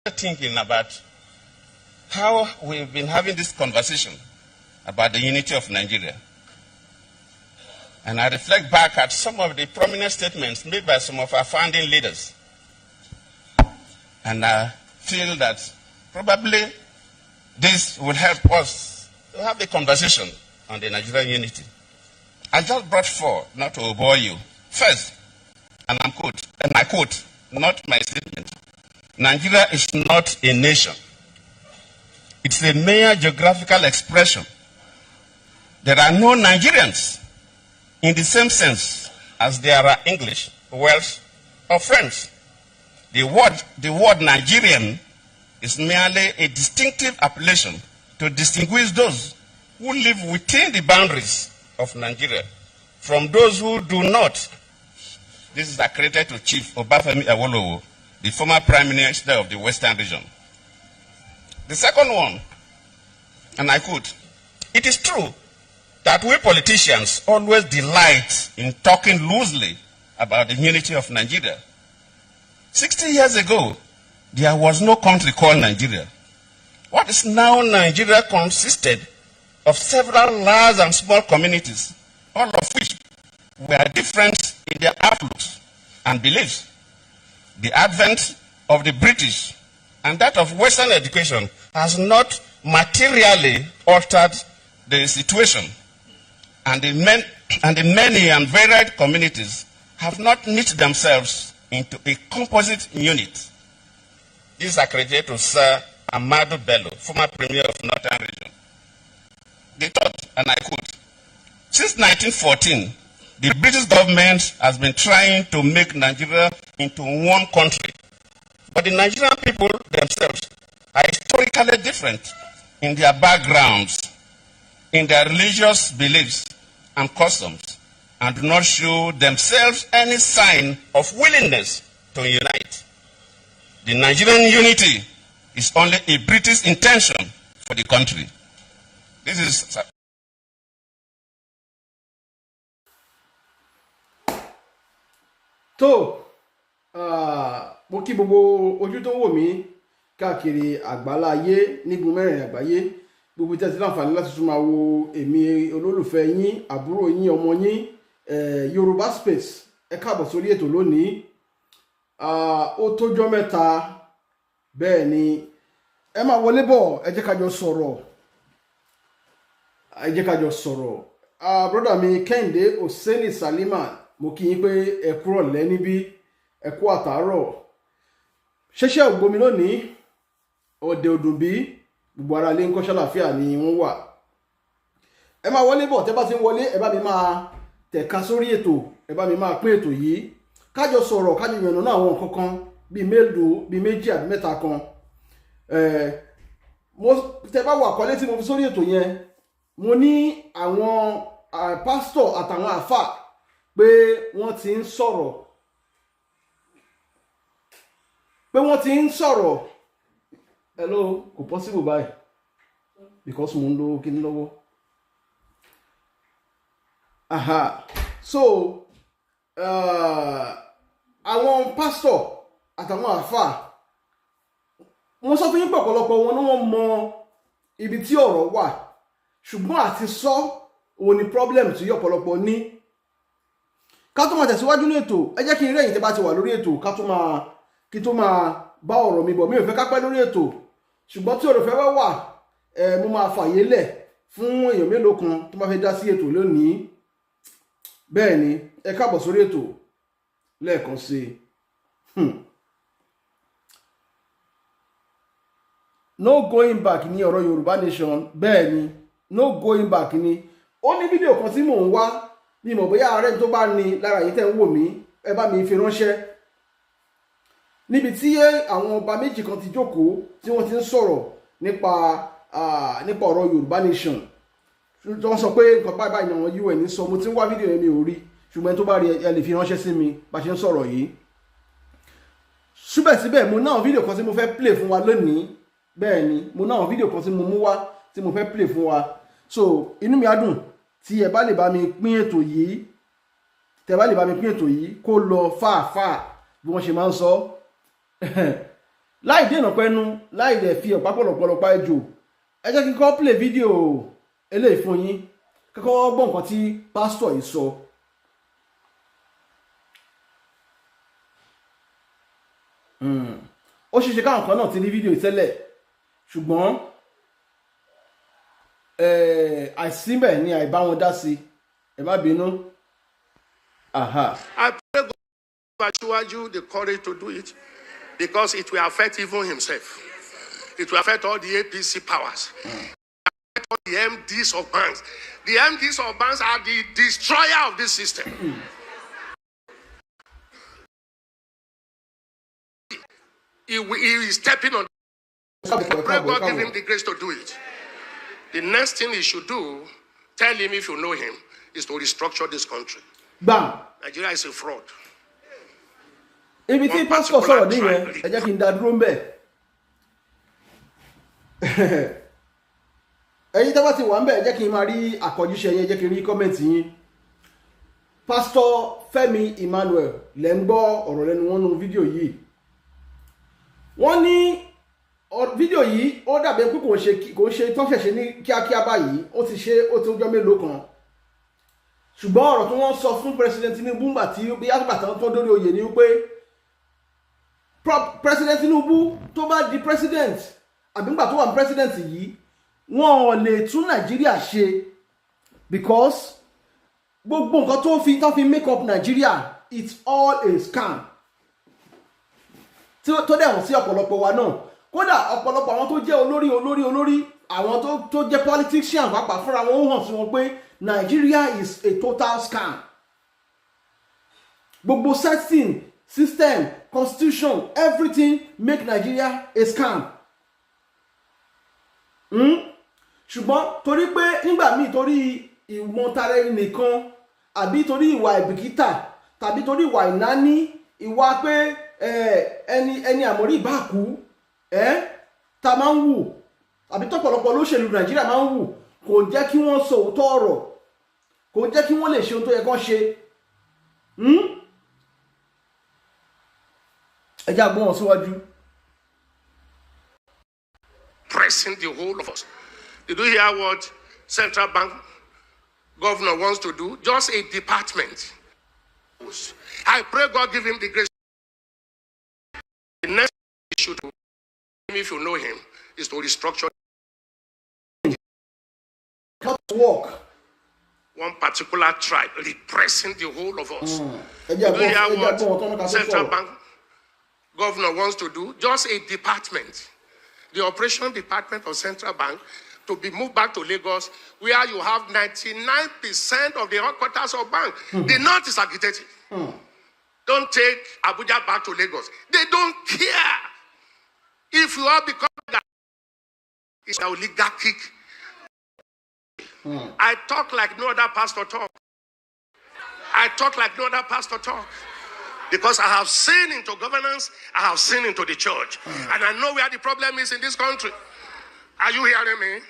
thinking about how we've been having this conversation about the unity of Nigeria. And I reflect back at some of the prominent statements made by some of our founding leaders. And I feel that probably this will help us to have a conversation on the Nigerian unity. I just brought four, not to bore you. First, and I quote, not my statement, Nigeria is not a nation. It's a mere geographical expression. There are no Nigerians in the same sense as there are English, Welsh, or French. The word Nigerian is merely a distinctive appellation to distinguish those who live within the boundaries of Nigeria from those who do not. This is accredited to Chief Obafemi Awolowo, the former Prime Minister of the Western region. The second one, and I quote, it is true that we politicians always delight in talking loosely about the unity of Nigeria. 60 years ago, there was no country called Nigeria. What is now Nigeria consisted of several large and small communities, all of which were different in their outlooks and beliefs. The advent of the British and that of Western education has not materially altered the situation, and the many and varied communities have not knit themselves into a composite unit. This is accredited to Sir Ahmadu Bello, former Premier of Northern Region. They thought, and I quote, since 1914, the British government has been trying to make Nigeria into one country. But the Nigerian people themselves are historically different in their backgrounds, in their religious beliefs and customs, and do not show themselves any sign of willingness to unite. The Nigerian unity is only a British intention for the country. This is... mo kí gbogbo ojú tó wò mí káàkiri àgbáláyé nígun mẹ́rin àgbáyé, gbogbo tẹ́sí láǹfààní láti tún máa wo èmi olólùfẹ́ yín, àbúrò yín, ọmọ yín, Yorùbá Space. Ẹ káàbọ̀ sórí ètò lónìí. Ó tójọ́ mẹ́ta, bẹ́ẹ̀ ni ẹ máa wọlé bọ̀, ẹ jẹ́ ká jọ sọ̀rọ̀. Brother mi Kẹ́hìndé Oseni Salima, mo kí yín pé ẹ kúrọ̀lẹ́ níbí, ẹ kú àtàárọ̀. Ṣẹ̀ṣẹ̀ ògbómi lónìí, ọdẹ òdùnbí, gbogbo ara lé ń kọ́ ṣàlàáfíà ni wọ́n wà. Ẹ máa wọlé bọ̀, tẹ́ bá ti ń wọlé, ẹ bá mi máa tẹ̀ka sórí ètò, ẹ bá mi máa pín ètò yìí. Kájọ sọ̀rọ̀, kájọ yànnàná àwọn nǹkan kan bíi mélòó, bíi méjì àbí mẹ́ta kan. Tẹ́ bá wà àkọlé tí mo fi sórí ètò yẹn, mo ní àwọn pásítọ̀ àtàwọn àfà pé wọ́n ti ń sọ̀rọ̀. Hello, kò possible báyìí because mo ń lo kíní lọ́wọ́. So àwọn pásítọ̀ àtàwọn àfà, wọ́n sọ fún yín pọ̀pọ̀lọpọ̀ wọn ní wọ́n mọ ibi tí ọ̀rọ̀ wà, ṣùgbọ́n àti sọ òun ni problem tí ọ̀pọ̀lọpọ̀ ní. Ká tó máa tẹ̀síwájú ní ètò, ẹ jẹ́ kí n rẹ́yìn tẹ́ bá ti wà lórí ètò kí tó máa bá ọ̀rọ̀ mi bọ̀. Mi ò fẹ́ ká pẹ́ lórí ètò, ṣùgbọ́n tí ọ̀rọ̀ fẹ́ wá wà, mo máa fàyè lẹ̀ fún èèyàn mélòó kan tó bá fẹ́ dá sí ètò lónìí. Bẹ́ẹ̀ ni, ẹ káàbọ̀ sórí ètò lẹ́ẹ̀kan sí i. No going back ní ọ̀rọ̀ Yorùbá Nation. Bẹ́ẹ̀ ni, no going back ni. Ó ní fídíò kan tí mò ń wá, bí mo bóyá ààrẹ tó bá ní lára yìí tẹ́ ń wò mí, ẹ bá mi fi ránṣẹ́. Níbi tí àwọn ọba méjì kan ti jókòó tí wọ́n ti ń sọ̀rọ̀ nípa ọ̀rọ̀ Yorùbá Nation. Wọ́n sọ pé nǹkan báyìí ni àwọn UN sọ. Mo ti ń wá fídíò yẹn, mi ò rí, ṣùgbọ́n tó bá rí ẹ lè fi ránṣẹ́ sí mi bá ṣe ń sọ̀rọ̀ yìí. Síbẹ̀síbẹ̀ mo náà fídíò kan tí mo fẹ́ play fún wa lónìí. Bẹ́ẹ̀ ni, mo náà fídíò kan tí mo mú wá tí mo fẹ́ play fún wa. So inú mi á dùn tí ẹ bá lè bá mi pín ètò yìí, kó lọ fàáfàá bí wọ́n ṣe máa ń sọ. láì dènà pẹ́nu láì dẹ̀ fi ọ̀pá pọ̀lọpọ̀lọpọ̀ ẹjọ́ ẹ jẹ́ kí n kọ́ play fídíò eléyìí fún yín kọ́kọ́ gbọ́ nǹkan tí pásítọ̀ yìí sọ. Ó ṣeéṣe káwọn kan náà ti rí fídíò tẹ́lẹ̀ ṣùgbọ́n àìsíbẹ̀ ni àìbá wọn dá sí ẹ má bínú. I pray God give you the courage to do it because it will affect even himself. It will affect all the APC powers. Affect all the MDs of banks. The MDs of banks are the destroyer of this system. He is stepping on. I pray God give him the grace to do it. The next thing he should do, tell him if you know him, is to restructure this country. Bam. Nigeria is a fraud. Ibi tí pásítọ̀ sọ̀rọ̀ nìyẹn ẹ jẹ́ kí n dá dúró ń bẹ̀. Ẹ̀yin tá bá ti wà ń bẹ̀ ẹ jẹ́ kí n máa rí àkọjíṣẹ́ yẹn, ẹ jẹ́ kí n rí kọ́mẹ̀ntì yín. Pásítọ̀ Fẹ́mi Emmanuel lẹ́ ń gbọ́ ọ̀rọ̀ lẹ́nu wọn nínú fídíò yìí. Wọ́n ní fídíò yìí ó dàbí pé kò ṣe tán ṣẹ̀ṣẹ̀ ní kíákíá báyìí, ó ti ọjọ́ mélòó kan. Ṣùgbọ́n ọ̀rọ̀ tí wọ́n sọ fún President Tinubu ńgbà tí bí yàtọ̀ tán tó dórí oyè ni wípé President Tinubu tó bá di president àbí ńgbà tó wà ní president yìí wọn ò lè tún Nàìjíríà ṣe because gbogbo nǹkan tó fi make up Nàìjíríà it's all a scam tó dẹ̀ wọ́n sí ọ̀pọ̀lọpọ̀ wa náà kódà ọ̀pọ̀lọpọ̀ àwọn tó jẹ́ olórí àwọn tó jẹ́ politician pàápàá fúnra wọn ó hàn sí wọn pé Nigeria is a total scam. Gbogbo setting, system, constitution, everything make Nigeria a scam. Ṣùgbọ́n torí pé nígbà míì torí ìmọ̀tara ẹni nìkan àbí torí ìwà ìbìkítà tàbí torí ìwà ìnáání ìwà pé ẹni àmọ́rí ìbá kú ta máa ń wù àbí tọ́pọ̀lọpọ̀ olóṣèlú Nàìjíríà máa ń wù kò jẹ́ kí wọ́n sọ òótọ́ ọ̀rọ̀ kò jẹ́ kí wọ́n lè ṣe ohun tó yẹ kán ṣe. Ẹ jẹ́ àgbọ̀n wọn síwájú. Pressing the whole of us. Did you hear what central bank governor wants to do? Just a department. I pray God give him the grace. The next thing he should do, if you know him, is to restructure. How to work. One particular tribe repressing the whole of us. Did you hear what central bank governor wants to do? Just a department. The operation department of central bank to be moved back to Lagos, where you have 99% of the headquarters of bank. The north is agitated. Don't take Abuja back to Lagos. They don't care. If you are becoming that, it's an oligarchic. I talk like no other pastor talk. I talk like no other pastor talk. Because I have seen into governance, I have seen into the church. And I know where the problem is in this country. Are you hearing me?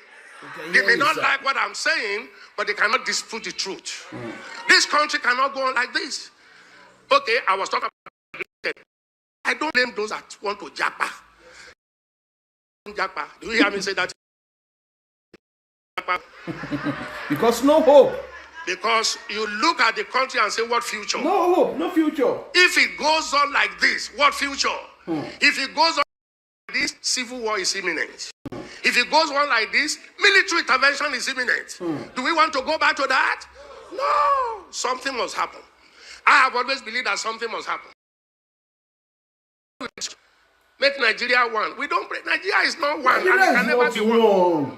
Okay, they may not like what I'm saying, but they cannot dispute the truth. This country cannot go on like this. Okay, I was talking about, I don't blame those that want to japa. Japa. Do you hear me say that? Because no hope. Because you look at the country and say, what future? No hope, no future. If it goes on like this, what future? If it goes on like this, civil war is imminent. If it goes on like this, military intervention is imminent. Do we want to go back to that? No. Something must happen. I have always believed that something must happen. Make Nigeria one. We don't break. Nigeria is not one. Nigeria and it can never be one. one.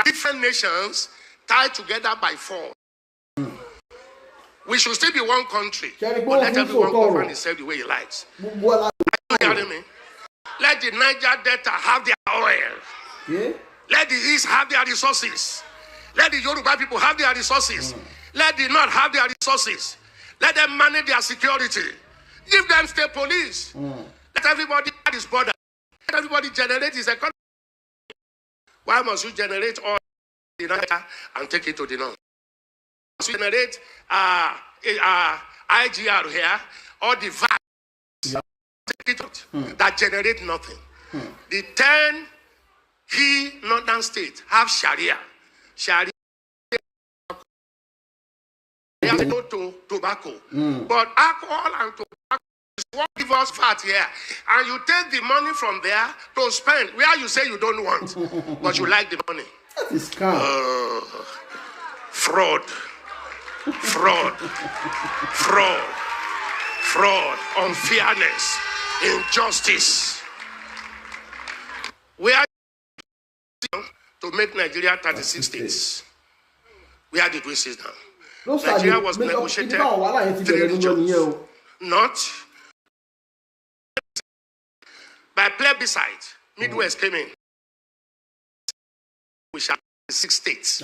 Different nations tied together by force. We should still be one country. But let everyone govern himself the way he likes. Are you hearing me? Let the Niger Delta have their oil. Yeah? Let the East have their resources. Let the Yoruba people have their resources. Let the North have their resources. Let them manage their security. Give them state police. Let everybody at his border. Let everybody generate his economy. Why must you generate oil in the Niger and take it to the North? Must you generate IGR here or the VAT that generate nothing. The 10 key northern states have Sharia. Sharia is no to tobacco. But alcohol and tobacco is what gives us fat here. And you take the money from there to spend where you say you don't want, but you like the money. That is scam. Fraud, unfairness, injustice. Where to make Nigeria 36 states? Where did we sit down? Nigeria was negotiated 3 regions, not by plebiscite. Midwest came in. We shall have 6 states.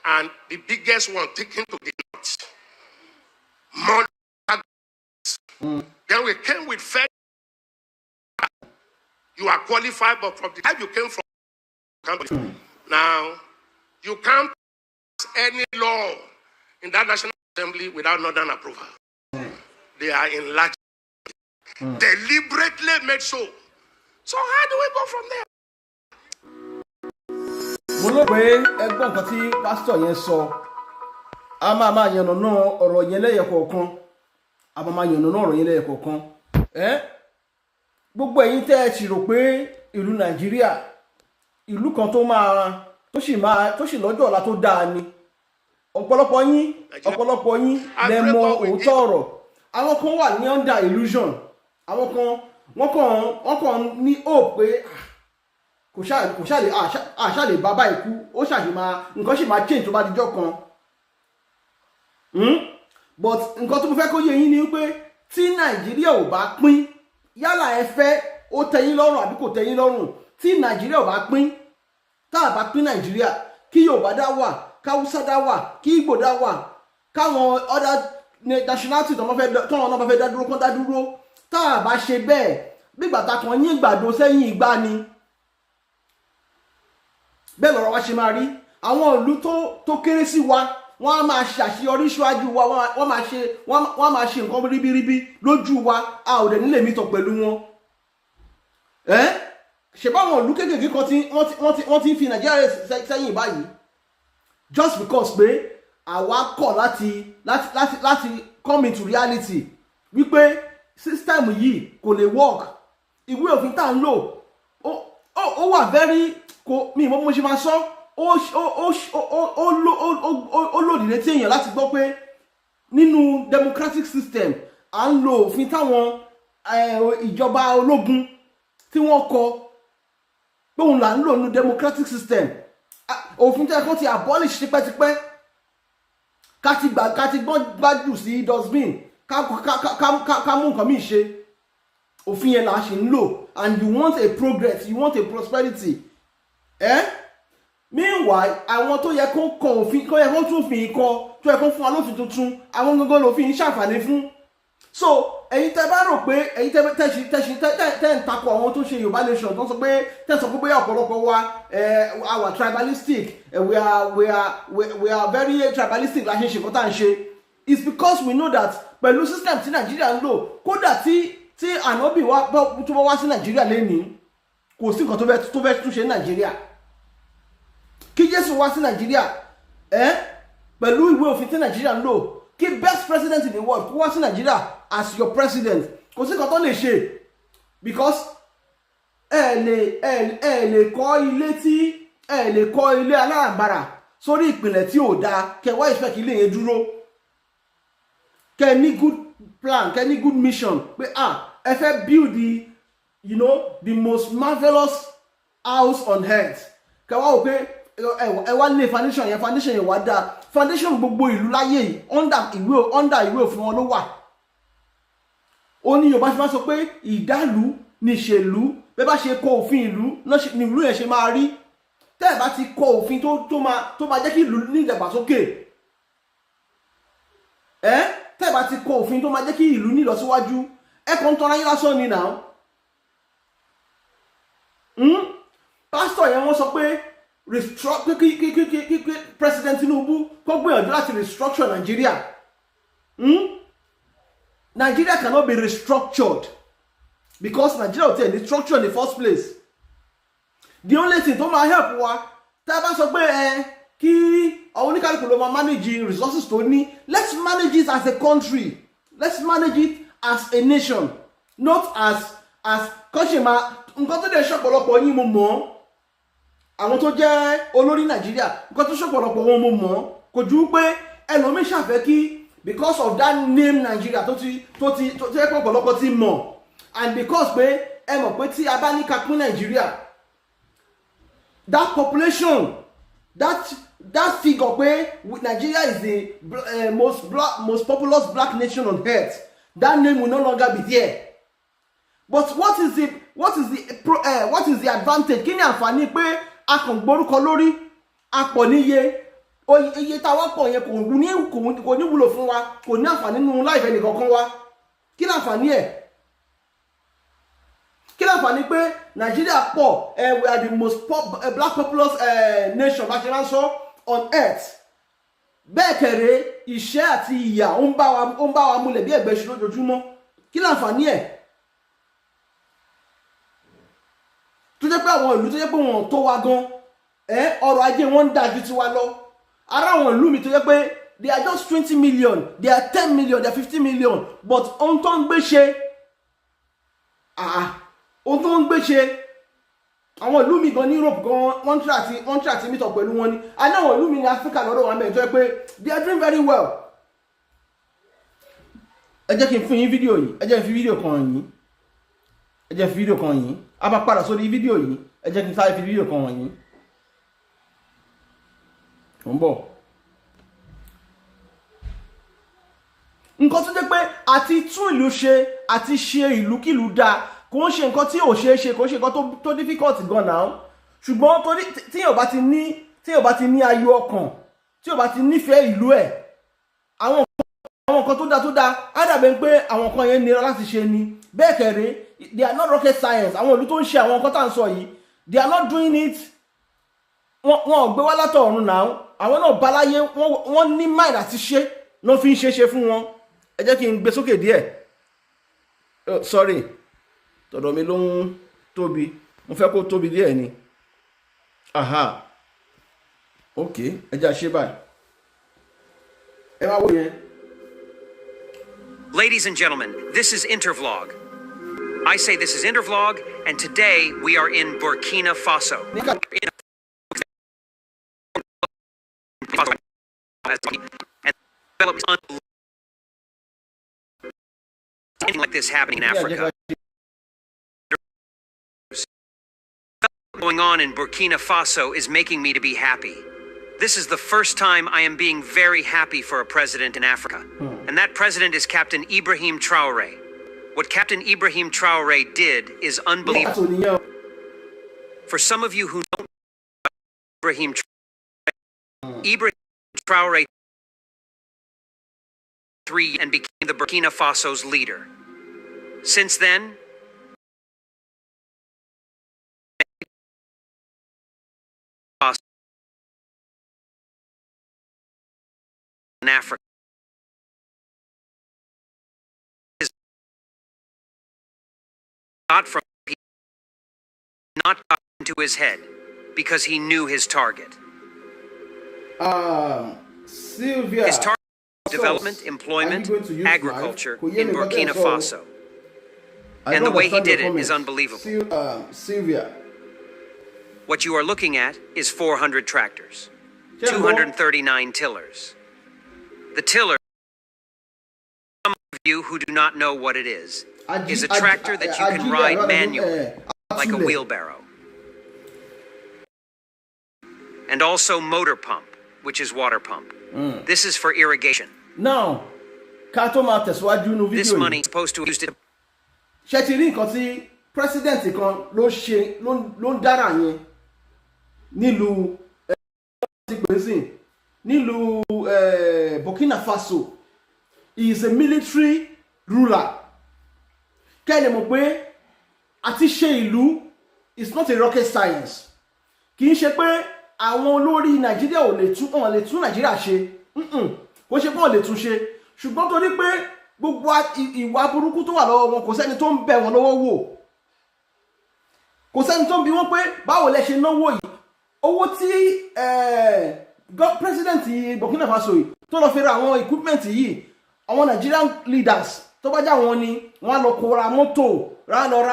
And the biggest one taken to the north. More Then we came with fair. You are qualified, but from the time you came from, now you can't pass any law in that National Assembly without Northern approval. They are enlarged, deliberately made so. So how do we go from there? Mo lọ pé ẹgbọ́n nǹkan tí pásítọ̀ yẹn sọ a máa yànnàná ọ̀rọ̀ yẹn lẹ́yẹ kọ̀ọ̀kan a máa yànnàná ọ̀rọ̀ yẹn lẹ́yẹ kọ̀ọ̀kan gbogbo ẹ̀yin tẹ́ ẹ ti rò pé ìlú Nàìjíríà ìlú kan tó sì lọ́jọ́ ọ̀la tó dáa ni ọ̀pọ̀lọpọ̀ yín lẹ mọ òótọ́ ọ̀rọ̀ àwọn kan wà ní under illusion àwọn kan wọ́n kàn ní hope pé kò ṣàlè bàbá ikú ó nǹkan sì máa change tó bá dijọ́ kan but nǹkan tó mo fẹ́ kó yé yín ni pé tí Nàìjíríà ò bá pín yálà ẹ fẹ́ ó tẹ́yín lọ́rùn àbí kò tẹ́yín lọ́rùn tí Nàìjíríà ò bá pín tá a bá pín Nàìjíríà kí Yorùbá dá wà káwúsá dá wà kí Ìgbò dá wà káwọn other nationality tọ́wọ́n náà bá fẹ́ dá dúró kán dá dúró tá a bá ṣe bẹ́ẹ̀ bí gbàtà kan yín gbàdo sẹ́yìn ìgbà ni bẹ́ẹ̀ lọ́rọ̀ wá ṣe máa rí àwọn ìlú tó kéré sí wa wọ́n á máa ṣàṣeyọrí ṣáájú wa wọ́n máa ṣe nǹkan ríbíríbí lójú wa a ò dẹ̀ nílé mítọ̀ pẹ̀lú wọn ṣe báwọn ìlú kéékèèké kan tí wọ́n ti ń fi Nàìjíríà sẹ́yìn báyìí just because pé àwa kọ̀ láti come into reality wípé system yìí kò lè work ìwé òfin tá à ń lò ó wà very kò mi ìmọ̀ mo ṣe máa sọ ó lòdì létí èèyàn láti gbọ́ pé nínú democratic system à ń lo òfin táwọn ìjọba ológun tí wọ́n kọ pé òun là ń lò nínú democratic system òfin tí wọ́n ti abolish tipẹ́tipẹ́ ká ti gbájú sí dustbin ká mú nǹkan míì ṣe òfin yẹn là á ṣe ń lò and you want a progress you want a prosperity meanwhile àwọn tó yẹ kó kọ òfin kó yẹ kó tún òfin kọ tó yẹ kó fún wa lófin tuntun àwọn gangan lòfin ṣàǹfààní fún so ẹ̀yin tẹ́ bá rò pé ẹ̀yin tẹ́ ń takò àwọn tó ṣe Yorùbá nation tó ń sọ pé bóyá ọ̀pọ̀lọpọ̀ wa our tribalistic we are very tribalistic la ṣe ṣe nǹkan tá à ń ṣe it's because we know that pẹ̀lú system tí Nàìjíríà ń lò kódà tí ànábì tó bá wá sí Nàìjíríà lẹ́nìí kò sí nǹkan tó fẹ́ tún ṣe ní Nàìjíríà kí Jésù wá sí Nàìjíríà pẹ̀lú ìwé òfin tí Nàìjíríà ń lò kí best president in the world kó wá sí Nàìjíríà as your president kò sí nǹkan tó lè ṣe because ẹ lè kọ́ ilé alárànbarà sórí ìpìlẹ̀ tí ò dáa kẹ́ wá ìfẹ́ kí ilé yẹn dúró kẹ́ ní good plan kẹ́ ní good mission pé ẹ fẹ́ build the most marvelous house on earth kẹ́ wá wò pé ẹ wá lé foundation yẹn wá dáa foundation gbogbo ìlú láyé yìí under ìwé òfin wọn ló wà ó ní Yorùbá ṣe máa sọ pé ìdálù níṣèlú bẹ́ẹ̀ bá ṣe kọ òfin ìlú ní ìlú yẹn ṣe máa rí tẹ́ ẹ̀ bá ti kọ òfin tó máa jẹ́ kí ìlú ní ìdàgbàsókè tẹ́ ẹ̀ bá ti kọ òfin tó máa jẹ́ kí ìlú ní ìlọsíwájú ẹ kàn ń tọ́ra yín lásán ni náà pásítọ̀ yẹn wọ́n sọ pé president Tinubu kó gbìyànjú láti restructure Nigeria Nigeria cannot be restructured because Nigeria ò tiẹ̀ ní structure in the first place. The only thing tó máa help wa tá a bá sọ pé kí àwọn oníkálukú ló máa manage resources tó ní, let's manage it as a country, let's manage it as a nation, not as kọ́ṣe máa nǹkan tó dẹ̀ ṣọ̀pọ̀lọpọ̀ yín mo mọ̀ àwọn tó jẹ́ olórí Nàìjíríà nǹkan tó ṣọ̀pọ̀lọpọ̀ wọn mo mọ̀ kò ju pé ẹlòmíín ṣàfẹ́ kí because of that name Nigeria tó yẹ pé ọ̀pọ̀lọpọ̀ ti mọ̀ and because pé ẹ mọ̀ pé tí a bá ní ká pín Nàìjíríà that population that figure pé Nigeria is the most populous black nation on earth, that name will no longer be there. But what is the advantage? Kí ni àǹfààní pé a kàn gbórúkọ lórí a pọ̀ níye iye táwa pọ̀ yẹn kò ní wúlò fún wa, kò ní àǹfààní nínú láìpẹ́ nìkankan wa. Kí ni àǹfààní ẹ̀? Kí ni àǹfààní pé Nigeria pọ̀ we are the most black populous nation bá ṣe máa ń sọ on earth. Bẹ́ẹ̀ kẹ̀rẹ́ ìṣẹ́ àti ìyà ó ń bá wa múlẹ̀ bí ẹ̀gbẹ́ ṣe lójoojúmọ́. Kí ni àǹfààní ẹ̀? Tó jẹ́ pé àwọn ìlú tó jẹ́ pé wọ́n tó wa gan ọrọ̀ ajé wọn ń dájú tí wa lọ. Ara àwọn ìlú mi tó jẹ́ pé they are just 20 million, they are 10 million, they are 50 million, but ohun tó ń gbé ṣe ohun tó ń gbé ṣe àwọn ìlú mi gan ní Europe gan wọ́n try àti meet up pẹ̀lú wọn ni. A ní àwọn ìlú mi ní Africa lọ́dọ̀ wọn bẹ̀rẹ̀ tó jẹ́ pé they are doing very well. Ẹ jẹ́ kí n fún yín fídíò yìí, ẹ jẹ́ n fi fídíò kan yìí, a bá padà sórí fídíò yìí, ẹ jẹ́ kí n sáré fi fídíò kan wọ̀nyí. Ó ń bọ̀. Nǹkan tó jẹ́ pé àti tún ìlú ṣe àti ṣe ìlúkìlú dáa kò ń ṣe nǹkan tí ò ṣeé ṣe, kò ń ṣe nǹkan tó difficult gan náà. Ṣùgbọ́n torí tí yóò bá ti ní ayọ̀ ọkàn, tí yóò bá ti nífẹ̀ẹ́ ìlú ẹ̀, àwọn nǹkan tó dáa á dàbẹ̀ pé àwọn nǹkan yẹn nira láti ṣe ni. Bẹ́ẹ̀ kẹ̀rẹ́ they are not rocket science. Àwọn ìlú tó ń ṣe àwọn nǹkan tá à ń sọ yìí, they are not doing it. Wọ́n ò gbé wá látọ̀run náà. Àwọn náà bá láyé wọ́n ní mind àti ṣe ló fi ń ṣe fún wọn. Ẹ jẹ́ kí n gbé sókè díẹ̀. Sorry, tọ̀dọ̀ mi ló ń tóbi, mo fẹ́ kó tóbi díẹ̀ ni. Ok, ẹ jẹ́ àṣẹ báyìí. Ẹ máa wò yẹn. Ladies and gentlemen, this is Intervlog. I say this is Intervlog, and today we are in Burkina Faso. And like this happening in Africa. Going on in Burkina Faso is making me to be happy. This is the first time I am being very happy for a president in Africa. And that president is Captain Ibrahim Traoré. What Captain Ibrahim Traoré did is unbelievable. For some of you who don't know Ibrahim Traoré and became the Burkina Faso's leader. Since then, in Africa is not got into his head because he knew his target. Sylvia. His target was development, employment, agriculture in Burkina Faso. And the way he did it is unbelievable. Sylvia. What you are looking at is 400 tractors, 239 tillers. The tiller, some of you who do not know what it is a tractor that you can ride manually, like a wheelbarrow. And also motor pump, which is water pump. This is for irrigation. Now, this money is supposed to be used to... ṣé ti rí nǹkan tí president kan ló ń dára yẹn nílùú Burkina Faso. He is a military ruler. Kẹ́ni mọ̀ pé àti ṣe ìlú is not a rocket science. Kì í ṣe pé àwọn olórí Nàìjíríà ò lè tún Nàìjíríà ṣe. Kò ṣe pé wọ́n lè tún ṣe. Ṣùgbọ́n torí pé gbogbo ìwà burúkú tó wà lọ́wọ́ wọn kò sẹ́ni tó ń bẹ̀ wọ́n lọ́wọ́ wò, kò sẹ́ni tó ń bi wọ́n pé báwo lẹ ṣe náwó yìí. Owó tí president Burkina Faso yìí tó lọ fi ra àwọn equipment yìí, àwọn Nigerian leaders tó bá já wọn ni wọ́n lọ kó ra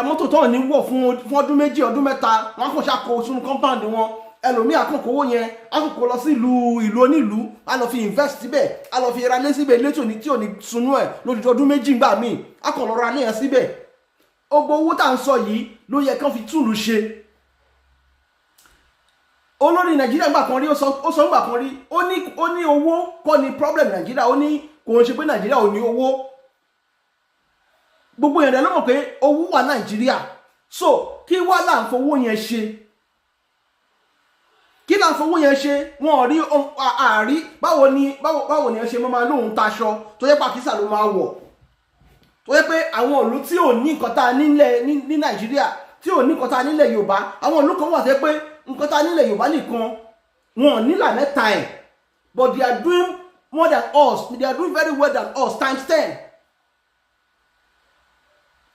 mọ́tò tó ní wọ̀ fún ọdún méjì ọdún mẹ́ta, wọ́n kò ṣàkó sínú compound wọn. Ẹlòmíì àkókò owó yẹn àkókò lọ sí ìlú onílùú, a lọ fi invest síbẹ̀, a lọ fi ra lé síbẹ̀ létò ní tí ò ní sunú ẹ̀ lójú ọdún méjì gbà míì, a kàn lọ ra lé yẹn síbẹ̀. Gbogbo owó tá à ń sọ yìí ló yẹ kán fi túlù ṣe. Olórí Nàìjíríà gbà kan rí ó sọ gbà kan rí ó ní owó kọ́ ni problem Nàìjíríà, ó ní kò ń ṣe pé Nàìjíríà ò ní owó. Gbogbo èèyàn ló mọ̀ pé owó wà Nàìjíríà, so kí wá là ń fowó yẹn ṣe, kí là ń fowó yẹn ṣe. Wọn ò rí àárí báwo ni ẹ ṣe máa lóhun taṣọ tó yẹ pàkísà ló máa wọ̀, tó yẹ pé àwọn ìlú tí ò ní nǹkan tá a nílẹ̀ ní Nàìjíríà, tí ò ní nǹkan tá a nílẹ̀ Yorùbá, àwọn ìlú kan wà tẹ́ pé nǹkan tá a nílẹ̀ Yorùbá nìkan wọn ò nílà mẹ́ta ẹ̀, but they are doing more than us, they are doing very well than us times 10.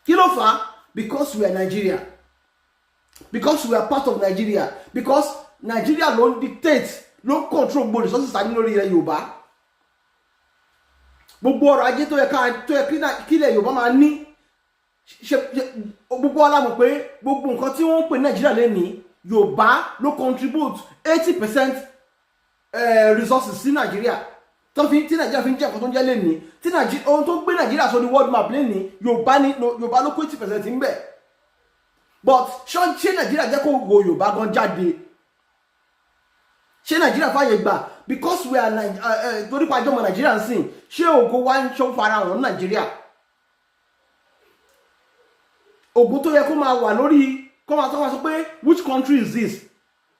Kí ló fà á? Because we are Nigeria, because we are part of Nigeria, because Nigeria ló dictate, ló control gbogbo resources ta ní lórí ilẹ̀ Yorùbá. Gbogbo ọrọ̀ ajé tó yẹ kí ilẹ̀ Yorùbá máa ní, gbogbo ọlá mọ̀ pé gbogbo nǹkan tí wọ́n ń pè Nigeria lẹ́ni Yorùbá ló contribute 80% resources sí Nigeria tí Nigeria fi ń jẹ́ nǹkan tó ń jẹ́ lẹ́ni, ohun tó gbé Nigeria sórí world map lẹ́ni Yorùbá ló kó 80% ń bẹ̀. But ṣé Nigeria jẹ́ kó wo Yorùbá gan jáde? Ṣé Nigeria fàyè gbà because we are torí pàjọ́ ọmọ Nigeria ń sìn, ṣé ògo wa ń ṣọ́ fara hàn Nigeria? Ògo tó yẹ kó máa wà lórí kó máa sọ pé which country is this?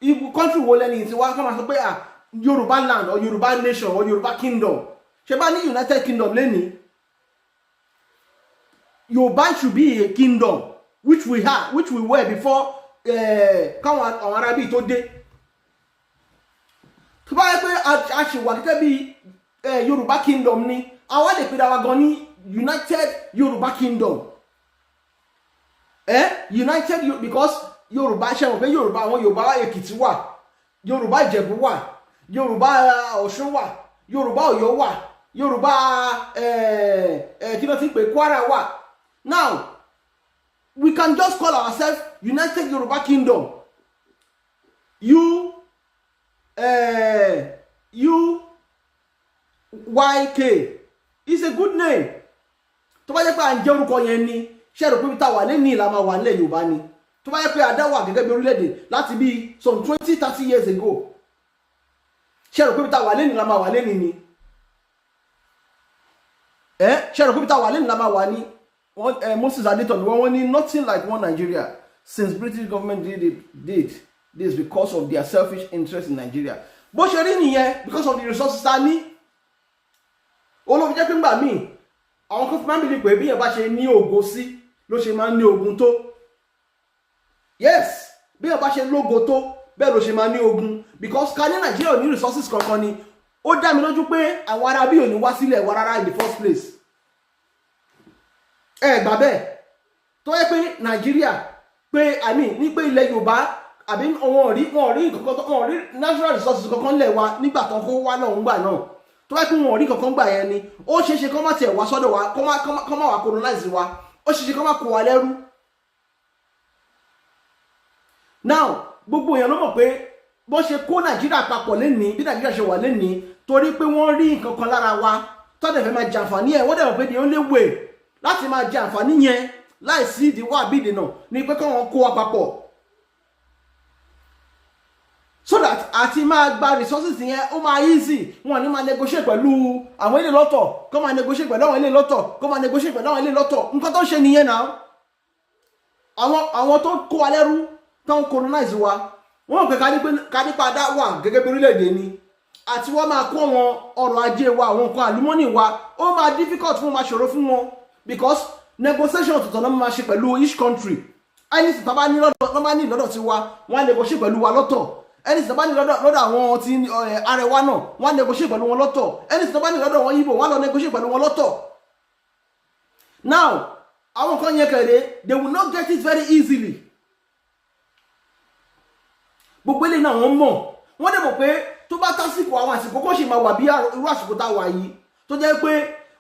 Ibu country wo lẹ́ni tí wá kó máa sọ pé Yorùbá land or Yorùbá nation or Yorùbá kingdom. Ṣé bá ní United Kingdom lẹ́ni? Yorùbá should be a kingdom which we were before káwọn àwọn Arábí tó dé. Tó bá yẹ pé a ṣì wà gẹ́gẹ́ bí Yorùbá kingdom ni, àwa lè pe ara gan ní United Yorùbá kingdom. United because Yorùbá ṣe mọ̀ pé Yorùbá àwọn Yorùbá Èkìtì wà, Yorùbá Ìjẹ̀bú wà, Yorùbá Ọ̀ṣun wà, Yorùbá Ọ̀yọ́ wà, Yorùbá kí ló ti pè Kwara wà. Now we can just call ourselves United Yorùbá Kingdom. UYK is a good name. Tó bá jẹ́ pé à ń jẹ́ orúkọ yẹn ni, ṣé rò pé bí ta wà lẹ́ni ìlà máa wà nílẹ̀ Yorùbá ni? Tó bá jẹ́ pé àdá wà gẹ́gẹ́ bí orílẹ̀-èdè láti bí some 20-30 years ago, ṣé rò pé bí ta wà lẹ́ni ìlà máa wà lẹ́ni ni? Ṣé rò pé bí ta wà lẹ́ni ìlà máa wà ní? Moses Adétọ̀nù wọ́n ní nothing like one Nigeria since British government did this because of their selfish interest in Nigeria. Bó ṣe rí nìyẹn because of the resources ta ní. Olóòfin jẹ́ pé ńgbà míì àwọn kan fi máa ń bìlì pé bí yẹn bá ṣe ní ògo sí ló ṣe máa ń ní ogun tó. Yes, bí yẹn bá ṣe lógo tó bẹ́ẹ̀ ló ṣe máa ní ogun, because ká ní Nigeria ò ní resources kankan ni ó dá mi lójú pé àwọn Arábí ò ní wá sílẹ̀ wá rárá in the first place. Gbà bẹ́ẹ̀ tó yẹ pé Nigeria pé ní pé ilẹ̀ Yorùbá àbí wọn rí natural resources kankan lẹ̀ wa nígbà tán kó wá náà ń gbà náà, tó yẹ pé wọn ò rí kankan gbà yẹn ni ó ṣeé ṣe kó má tiẹ̀ wá sọ́dọ̀ wa kó má wá colonize wa, ó ṣeé ṣe kó má kó wa lẹ́rú. Now gbogbo èèyàn ló mọ̀ pé bó ṣe kó Nàìjíríà papọ̀ lénìí bí Nàìjíríà ṣe wà lénìí torí pé wọ́n rí nǹkan kan lára wa tó dẹ̀ fẹ́ máa jẹ àǹfààní ẹ̀, wọ́n dẹ̀ mọ̀ pé the only way láti máa jẹ àǹfààní yẹn láìsí ìdíwọ́ àbí ìdènà ni pé káwọn kó wa papọ̀, so that àti máa gba resources yẹn ó máa easy. Wọn ní máa negotiate pẹ̀lú àwọn ilé lọ́tọ̀, kó máa negotiate pẹ̀lú àwọn ilé lọ́tọ̀, kó máa negotiate pẹ̀lú àwọn ilé lọ́tọ̀. Nǹkan tó ń ṣe nìyẹn náà. Àwọn tó kó wa lẹ́rú tó ń colonize wa wọ́n pè ká nípa dá wà gẹ́gẹ́ bí orílẹ̀-èdè ni, àti wọ́n máa kó wọn ọrọ̀ ajé wa àwọn nǹkan àlùmọ́nì wa ó máa difficult fún, máa ṣòro fún wọn, because negotiation tuntun náà máa ṣe pẹ̀lú each country. Ẹni tí tàbá ní lọ́dọ̀ tí wa wọ́n á negotiate pẹ̀lú wa lọ́tọ̀, ẹni tí tàbá ní lọ́dọ̀ àwọn tí Arẹwà náà wọ́n á negotiate pẹ̀lú wọn lọ́tọ̀, ẹni tí tàbá ní lọ́dọ̀ wọn Ìgbò wọ́n á lọ negotiate pẹ̀lú wọn lọ́tọ̀. Now, àwọn kan yẹn kẹ̀rẹ́, they will not get it very easily. Gbogbo ilé náà wọ́n mọ̀. Wọ́n dẹ̀ mọ̀ pé tó bá tásìkò àwọn àsìkò kó sì máa wà bí irú àsìkò tá a wà yìí. Tó jẹ́ pé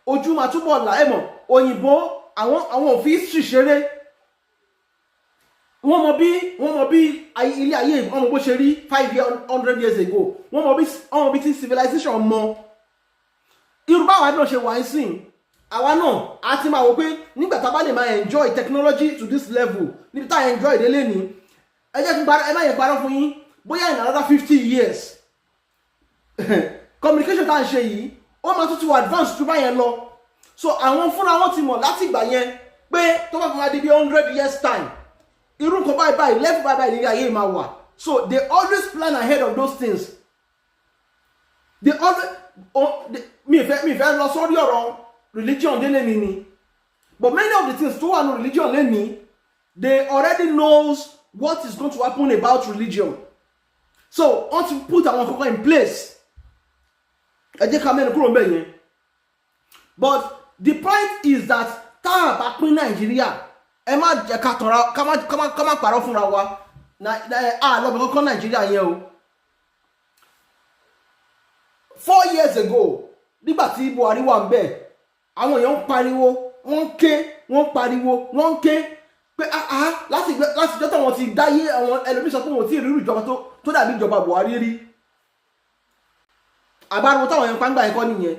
ojú máa túbọ̀ là ẹ̀ mọ̀. Òyìnbó àwọn òfin ṣìṣeré. Wọ́n mọ̀ bí ilé ayé wọ́n mọ̀ bó ṣe rí 500 years ago. Wọ́n mọ̀ bí tí civilization mọ̀. Irú báwa náà ṣe wà ń sìn. Àwa náà a ti máa wò pé nígbà tá a bá lè máa enjoy technology to this level níbi tá a enjoy délé ní ẹ má yẹ parọ́ fún yín bóyá in another 50 years communication tá à ń ṣe yìí ó máa tún ti wà advance ju báyẹn lọ. So àwọn fúnra wọn ti mọ̀ láti ìgbà yẹn pé tó bá fi máa di bí 100 years time irú nǹkan báyìí level báyìí ní ayé máa wà. So they always plan ahead of those things. They always mi fẹ́ lọ sórí ọ̀rọ̀ religion délé mi ni, but many of the things tó wà ní religion lẹ́ni they already knows what is going to happen about religion. So want to put àwọn kankan in place. Ẹ jẹ́ ká mẹ́rin kúrò ńbẹ̀ yẹn. But the point is that tá a bá pín Nàìjíríà ẹ má jẹ́ ká tọ̀ra ká má parọ́ fúnra wa lọ́bẹ̀ kankan Nàìjíríà yẹn o. 4 years ago nígbà tí Buhari wà ń bẹ̀ àwọn èèyàn ń pariwo wọ́n pariwo wọ́n ké pé láti ìjọ́ tí wọ́n ti dáyé àwọn ẹlòmíì sọ pé wọ́n ti rí ìjọba tó dàbí ìjọba Buhari rí. Àbárò táwọn èèyàn pàǹgbà ẹ̀kọ́ nìyẹn.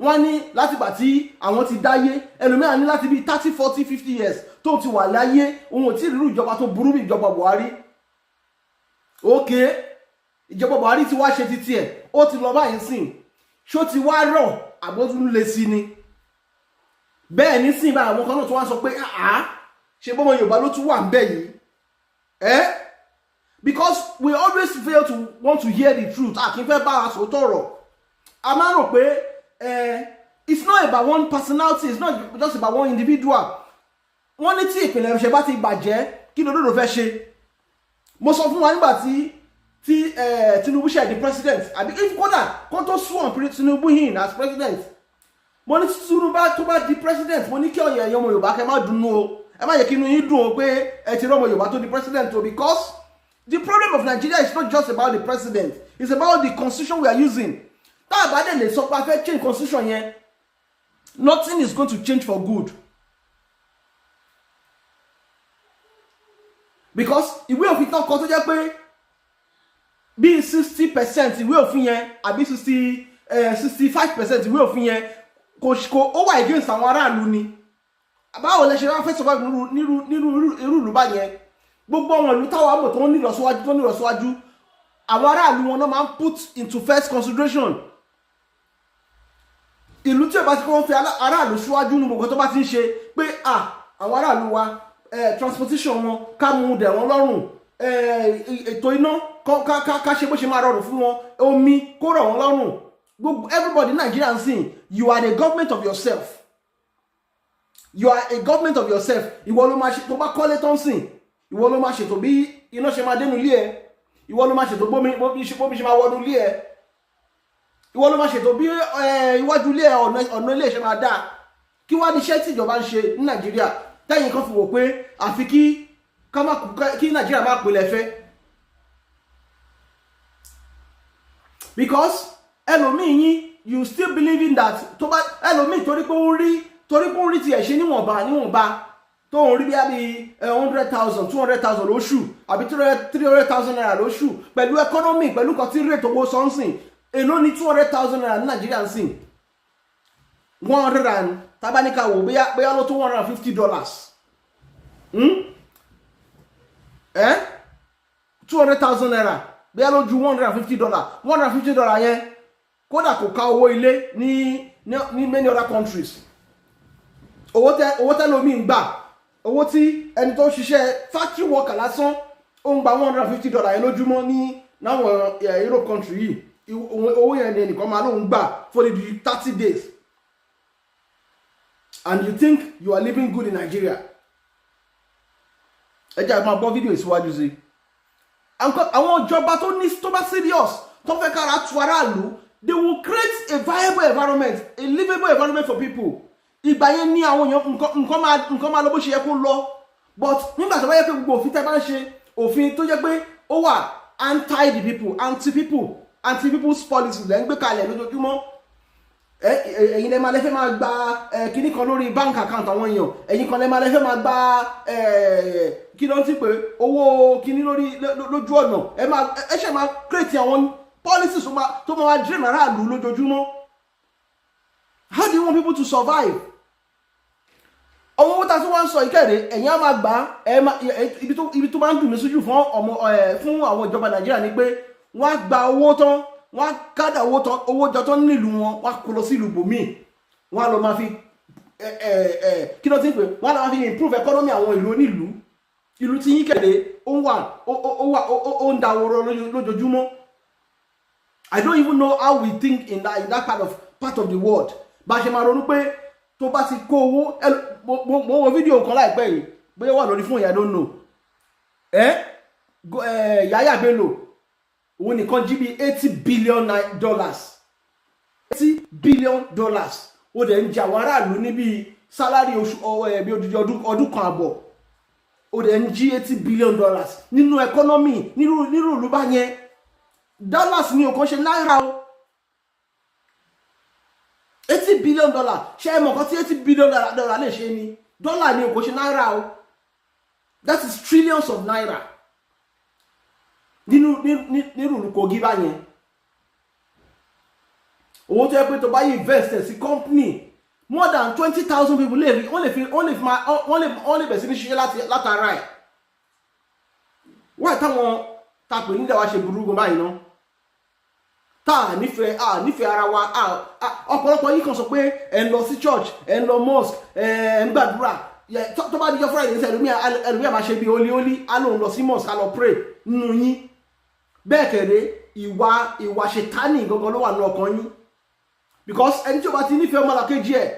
Wọ́n ní láti ìgbà tí àwọn ti dáyé ẹlòmíì ní láti bí 30, 40, 50 years tó ti wà láyé òun ò tí rí ìjọba tó burú bí ìjọba Buhari. Okay, ìjọba Buhari ti wá ṣe títí ẹ̀ ó ti lọ báyìí sìn ṣó ti wá rọ̀ àbótún lè sí ni. Bẹ́ẹ̀ ní sìn bá àwọn kan náà tó wá sọ pé ṣe bọ́mọ Yorùbá ló tún wà ń bẹ̀ yìí. Because we always fail to want to hear the truth. Kì í fẹ́ bá wa sòótọ́ ọ̀rọ̀. A máa rò pé it's not about one personality, it's not just about one individual. Wọ́n ní tí ìpìlẹ̀ ìṣẹ́ bá ti bàjẹ́ kí ló lóòrò fẹ́ ṣe. Mo sọ fún wa nígbà tí Tinubu ṣe di president àbí if kódà kó tó sworn Tinubu in as president. Mo ní Tinubu tó bá di president mo ní kí ọ̀yẹ̀ ẹ̀yọ́ ọmọ Yorùbá kẹ́ má dùnnú o. Ẹ má yẹ kí inú yín dùn o pé ẹ ti rí ọmọ Yorùbá tó di president o, because the problem of Nigeria is not just about the president, it's about the constitution we are using. Tá a bá dẹ̀ lè sọ pé a fẹ́ change constitution yẹn, nothing is going to change for good. Because ìwé òfin tán kan tó jẹ́ pé bí 60% ìwé òfin yẹn àbí 65% ìwé òfin yẹn kò ó wà against àwọn aráàlú ni. Báwo lẹ ṣe wá fẹ́ survive nírú ìlú báyẹn? Gbogbo àwọn ìlú táwọn àmọ̀ tó ní ìlọsíwájú àwọn aráàlú wọn náà máa ń put into first consideration. Ìlú tí ó bá ti kọ́ fi aráàlú síwájú ní gbogbo tó bá ti ń ṣe pé àwọn aráàlú wa transportation wọn ká mú dẹ̀ wọ́n lọ́rùn, ètò iná ká ṣe bó ṣe máa rọrùn fún wọn, omi kó rọ̀ wọ́n lọ́rùn. Gbogbo everybody in Nigeria sìn, you are the government of yourself. You are a government of yourself. Ìwọ ló máa ṣe tó bá kọ́lé tó ń sìn, ìwọ ló máa ṣètò bí iná ṣe máa dénú ilé ẹ, ìwọ ló máa ṣètò bómi ṣe máa wọnú ilé ẹ, ìwọ ló máa ṣètò bí iwájú ilé ẹ ọ̀nà ilé ṣe máa dáa. Kí wá ní iṣẹ́ tí ìjọba ń ṣe ní Nàìjíríà tẹ́yìn kan fi wò pé àfi kí Nàìjíríà má pè lẹ́fẹ́. Because ẹlòmíì yín you still believing that tó bá ẹlòmíì torí pé ó rí tiẹ̀ ṣe níwọ̀nba tó ń rí bí i 100,000 200,000 lóṣù àbí 300,000 naira lóṣù pẹ̀lú economy pẹ̀lú kan tí rate owó sọ́nsìn èló ní 200,000 naira ní Nàìjíríà sìn 100 tábánikà wò bóyá ló tó $150. 200,000 naira bóyá ló ju $150. $150 yẹn kódà kò ká owó ilé ní many other countries. Owó tẹ́lómi ń gbà, owó tí ẹni tó ṣiṣẹ́ factory worker lásán ó ń gba $150 yẹn lójúmọ́ ní náwọn Europe country yìí, owó yẹn ni ẹnìkan máa lóun gbà for the 30 days. And you think you are living good in Nigeria. Ẹ jẹ́ máa gbọ́ fídíò ìsíwájú sí. Àwọn ìjọba tó bá serious tó fẹ́ kára tu aráàlú, they will create a viable environment, a livable environment for people. ìgbà yẹn ní àwọn èèyàn nǹkan máa lọ bó ṣe yẹ kó lọ but nígbà tó bá yẹ pé gbogbo òfin tẹ́ bá ń ṣe òfin tó jẹ́ pé ó wà anti the people anti people's policies lẹ́ ń gbé kalẹ̀ lójoojúmọ́ ẹ̀yin lẹ́ máa lẹ́fẹ́ máa gba kíní kan lórí bank account àwọn èèyàn ẹ̀yin kan lẹ́ máa lẹ́fẹ́ máa gba kí ló ń tí pé owó kíní lójú ọ̀nà ẹ ṣe máa create àwọn policies tó máa drain aráàlú lójoojúmọ́. How do you want people to survive? Ọmọ owó ta tí wọ́n ń sọ ìkẹ́rẹ́ ẹ̀yin á máa gbà ibi tó máa ń dùn mí sójú fún àwọn ìjọba Nàìjíríà ni pé wọ́n á gba owó tán wọ́n á kádà owó jọ tán nílùú wọn wọ́n á kó lọ sí ìlú bòmíì wọ́n á lọ máa fi kí ló ti ń pè wọ́n á lọ máa fi improve economy àwọn ìlú onílùú ìlú tí yín kẹ́rẹ́ ó ń da owó lójoojúmọ́. I don't even know how we think in that part of the world. Bá ṣe máa ronú pé tó bá ti kó owó mo wo fídíò kan láìpẹ́ yìí bóyá wà lórí fún ìyá don't know Yaya Bello òun nìkan jí bí $80 billion $80 billion ó dẹ̀ ń jà àwọn aráàlú níbi sálárì oṣù bí odidi ọdún kan àbọ̀ ó dẹ̀ ń jí $80 billion nínú ẹkọ́nọ́mì nírú ìlú bá yẹn dollars ni òkan ṣe náírà o $80 billion ṣe é mọ̀ kan tí $80 billion lè ṣe ni dọ́là ni òkan ṣe náírà o that is trillions of naira nínú ìlú Kogi bá yẹn owó tó yẹ pé tó bá yí invest sí company more than 20,000 people wọ́n lè bẹ̀ sí ní ṣiṣẹ́ látara ẹ̀ wáyé táwọn tapè nílẹ̀ wá ṣe burúkú báyìí náà tá nífẹ̀ẹ́ ara wa ọ̀pọ̀lọpọ̀ yìí kan sọ pé ẹ̀ ń lọ sí church ẹ̀ ń lọ mosque ẹ̀ ń gbàdúrà tó bá dijọ́ Friday ní ẹlòmíà máa ṣe bí olí á lòun lọ sí mosque á lọ pray nínú yín bẹ́ẹ̀ kẹ̀rẹ́ ìwà ṣètánì gangan ló wà ní ọkàn yín because ẹni tí ó bá ti nífẹ̀ẹ́ ọmọlàkejì ẹ̀